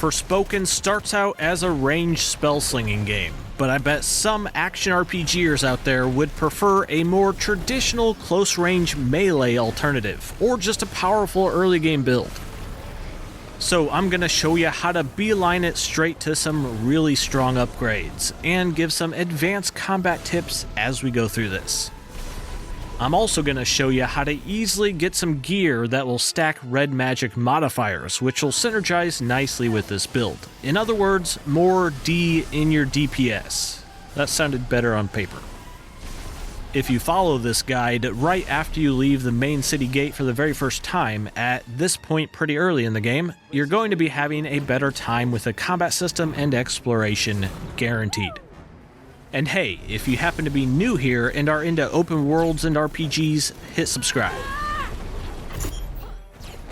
Forspoken starts out as a ranged spell-slinging game, but I bet some action RPGers out there would prefer a more traditional close-range melee alternative, or just a powerful early game build. So I'm going to show you how to beeline it straight to some really strong upgrades, and give some advanced combat tips as we go through this. I'm also going to show you how to easily get some gear that will stack red magic modifiers, which will synergize nicely with this build. In other words, more D in your DPS. That sounded better on paper. If you follow this guide right after you leave the main city gate for the very first time, at this point pretty early in the game, you're going to be having a better time with the combat system and exploration, guaranteed. And hey, if you happen to be new here and are into open worlds and RPGs, hit subscribe.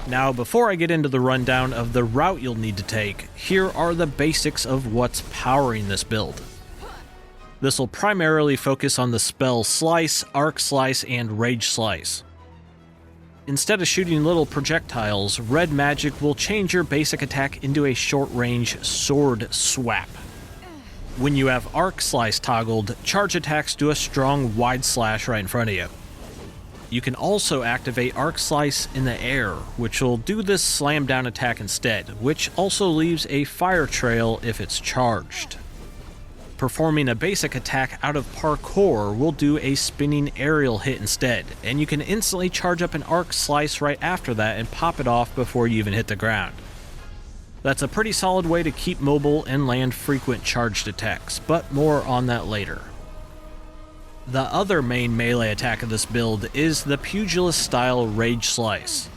Now, before I get into the rundown of the route you'll need to take, here are the basics of what's powering this build. This will primarily focus on the spell Slice, Arc Slice, and Rage Slice. Instead of shooting little projectiles, red magic will change your basic attack into a short-range sword swap. When you have Arc Slice toggled, charge attacks do a strong wide slash right in front of you. You can also activate Arc Slice in the air, which will do this slam down attack instead, which also leaves a fire trail if it's charged. Performing a basic attack out of parkour will do a spinning aerial hit instead, and you can instantly charge up an Arc Slice right after that and pop it off before you even hit the ground. That's a pretty solid way to keep mobile and land frequent charged attacks, but more on that later. The other main melee attack of this build is the Pugilist-style Rage Slice.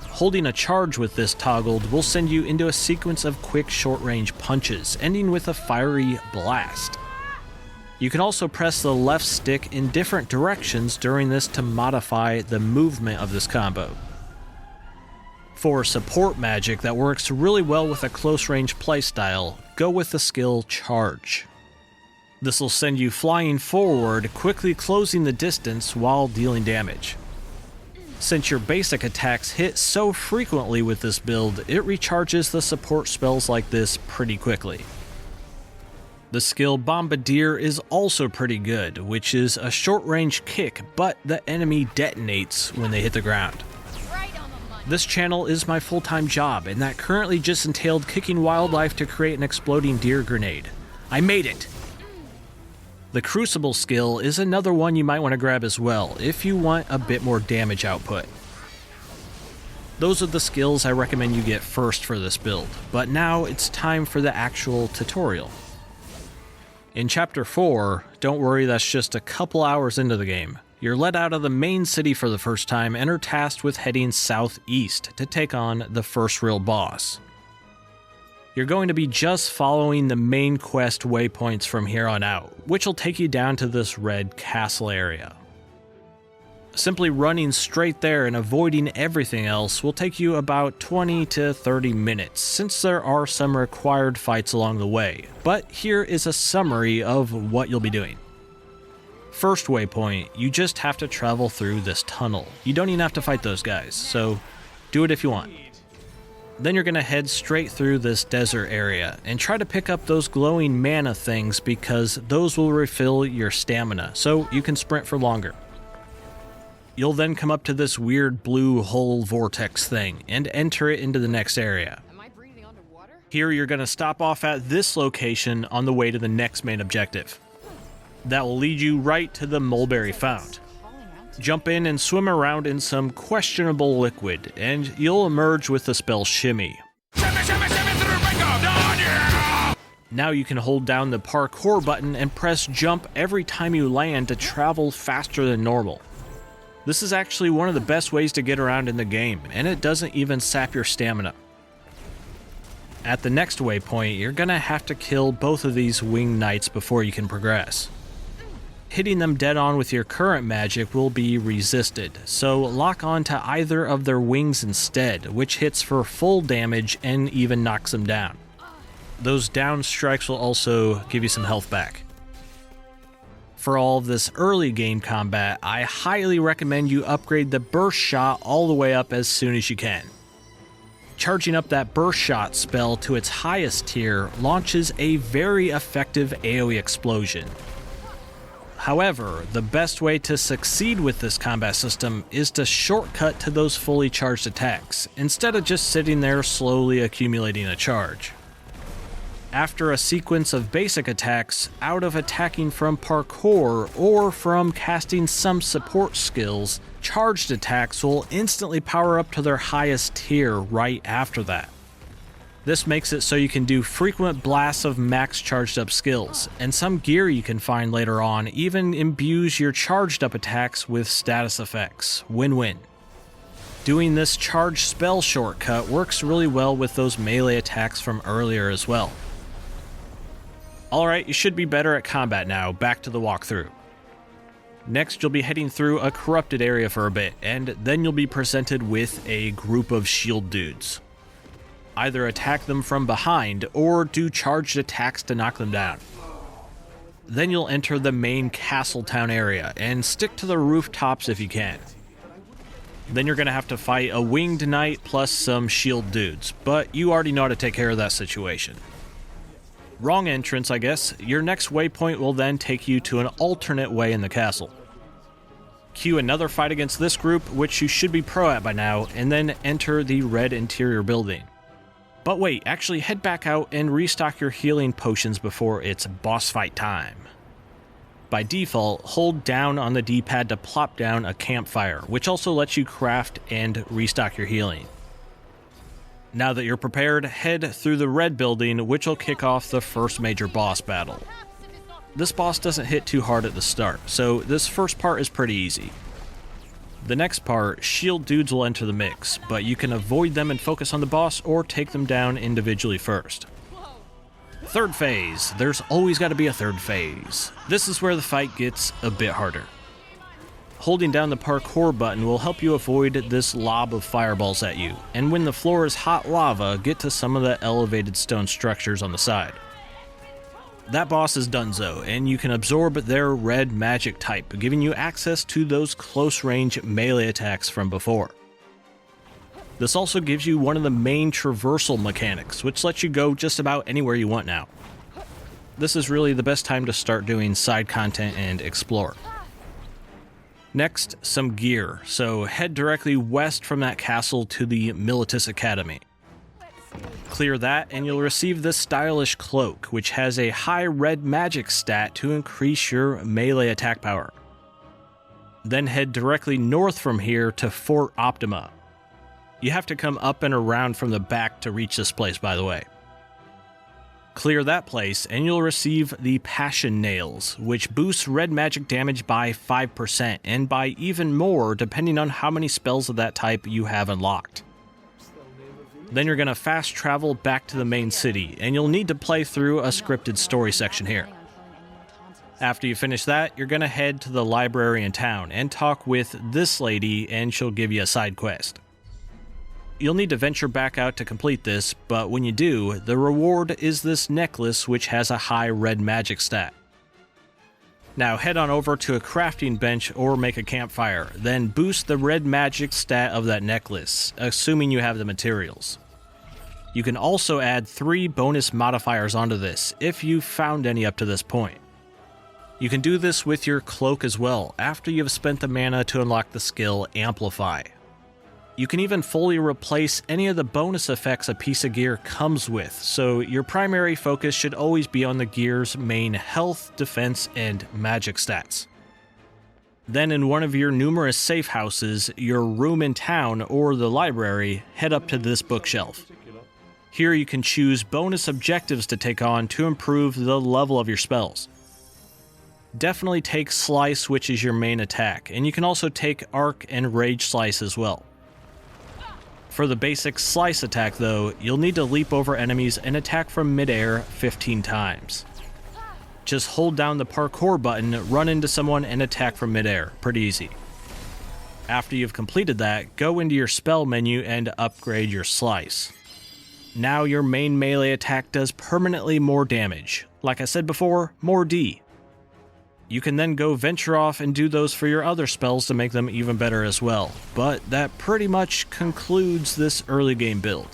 Holding a charge with this toggled will send you into a sequence of quick short-range punches, ending with a fiery blast. You can also press the left stick in different directions during this to modify the movement of this combo. For support magic that works really well with a close-range playstyle, go with the skill Charge. This will send you flying forward, quickly closing the distance while dealing damage. Since your basic attacks hit so frequently with this build, it recharges the support spells like this pretty quickly. The skill Bombardier is also pretty good, which is a short-range kick, but the enemy detonates when they hit the ground. This channel is my full-time job, and that currently just entailed kicking wildlife to create an exploding deer grenade. I made it! The Crucible skill is another one you might want to grab as well, if you want a bit more damage output. Those are the skills I recommend you get first for this build, but now it's time for the actual tutorial. In Chapter 4, don't worry, that's just a couple hours into the game. You're let out of the main city for the first time and are tasked with heading southeast to take on the first real boss. You're going to be just following the main quest waypoints from here on out, which will take you down to this red castle area. Simply running straight there and avoiding everything else will take you about 20 to 30 minutes, since there are some required fights along the way, but here is a summary of what you'll be doing. First waypoint, you just have to travel through this tunnel. You don't even have to fight those guys, so do it if you want. Then you're going to head straight through this desert area and try to pick up those glowing mana things because those will refill your stamina, so you can sprint for longer. You'll then come up to this weird blue hole vortex thing and enter it into the next area. Here you're going to stop off at this location on the way to the next main objective. That will lead you right to the Mulberry Fount. Jump in and swim around in some questionable liquid, and you'll emerge with the spell Shimmy. Now you can hold down the parkour button and press jump every time you land to travel faster than normal. This is actually one of the best ways to get around in the game, and it doesn't even sap your stamina. At the next waypoint, you're gonna have to kill both of these winged knights before you can progress. Hitting them dead on with your current magic will be resisted, so lock on to either of their wings instead, which hits for full damage and even knocks them down. Those down strikes will also give you some health back. For all of this early game combat, I highly recommend you upgrade the burst shot all the way up as soon as you can. Charging up that burst shot spell to its highest tier launches a very effective AoE explosion. However, the best way to succeed with this combat system is to shortcut to those fully charged attacks, instead of just sitting there slowly accumulating a charge. After a sequence of basic attacks, out of attacking from parkour or from casting some support skills, charged attacks will instantly power up to their highest tier right after that. This makes it so you can do frequent blasts of max charged up skills, and some gear you can find later on even imbues your charged up attacks with status effects. Win-win. Doing this charged spell shortcut works really well with those melee attacks from earlier as well. Alright, you should be better at combat now, back to the walkthrough. Next, you'll be heading through a corrupted area for a bit, and then you'll be presented with a group of shield dudes. Either attack them from behind, or do charged attacks to knock them down. Then you'll enter the main castle town area, and stick to the rooftops if you can. Then you're going to have to fight a winged knight plus some shield dudes, but you already know how to take care of that situation. Wrong entrance, I guess. Your next waypoint will then take you to an alternate way in the castle. Cue another fight against this group, which you should be pro at by now, and then enter the red interior building. But wait, actually head back out and restock your healing potions before it's boss fight time. By default, hold down on the D-pad to plop down a campfire, which also lets you craft and restock your healing. Now that you're prepared, head through the red building, which will kick off the first major boss battle. This boss doesn't hit too hard at the start, so this first part is pretty easy. The next part, shield dudes will enter the mix, but you can avoid them and focus on the boss or take them down individually first. Third phase. There's always got to be a third phase. This is where the fight gets a bit harder. Holding down the parkour button will help you avoid this lob of fireballs at you, and when the floor is hot lava, get to some of the elevated stone structures on the side. That boss is donezo, and you can absorb their red magic type, giving you access to those close-range melee attacks from before. This also gives you one of the main traversal mechanics, which lets you go just about anywhere you want now. This is really the best time to start doing side content and explore. Next, some gear, so head directly west from that castle to the Militus Academy. Clear that and you'll receive this stylish cloak, which has a high red magic stat to increase your melee attack power. Then head directly north from here to Fort Optima. You have to come up and around from the back to reach this place, by the way. Clear that place and you'll receive the Passion Nails, which boosts red magic damage by 5% and by even more depending on how many spells of that type you have unlocked. Then you're going to fast travel back to the main city, and you'll need to play through a scripted story section here. After you finish that, you're going to head to the library in town and talk with this lady, and she'll give you a side quest. You'll need to venture back out to complete this, but when you do, the reward is this necklace which has a high red magic stat. Now head on over to a crafting bench or make a campfire, then boost the red magic stat of that necklace, assuming you have the materials. You can also add 3 bonus modifiers onto this, if you've found any up to this point. You can do this with your cloak as well, after you've spent the mana to unlock the skill Amplify. You can even fully replace any of the bonus effects a piece of gear comes with, so your primary focus should always be on the gear's main health, defense, and magic stats. Then in one of your numerous safe houses, your room in town, or the library, head up to this bookshelf. Here you can choose bonus objectives to take on to improve the level of your spells. Definitely take Slice, which is your main attack, and you can also take Arc and Rage Slice as well. For the basic Slice attack though, you'll need to leap over enemies and attack from midair 15 times. Just hold down the parkour button, run into someone and attack from midair, pretty easy. After you've completed that, go into your spell menu and upgrade your Slice. Now your main melee attack does permanently more damage. Like I said before, more D. You can then go venture off and do those for your other spells to make them even better as well, but that pretty much concludes this early game build.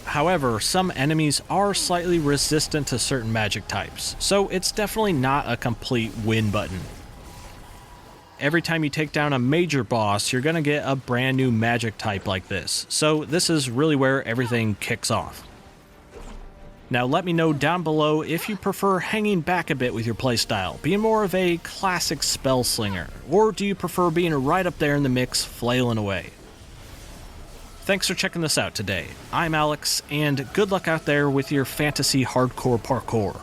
However, some enemies are slightly resistant to certain magic types, so it's definitely not a complete win button. Every time you take down a major boss, you're going to get a brand new magic type like this, so this is really where everything kicks off. Now let me know down below if you prefer hanging back a bit with your playstyle, being more of a classic spell slinger, or do you prefer being right up there in the mix, flailing away? Thanks for checking this out today. I'm Alex, and good luck out there with your fantasy hardcore parkour.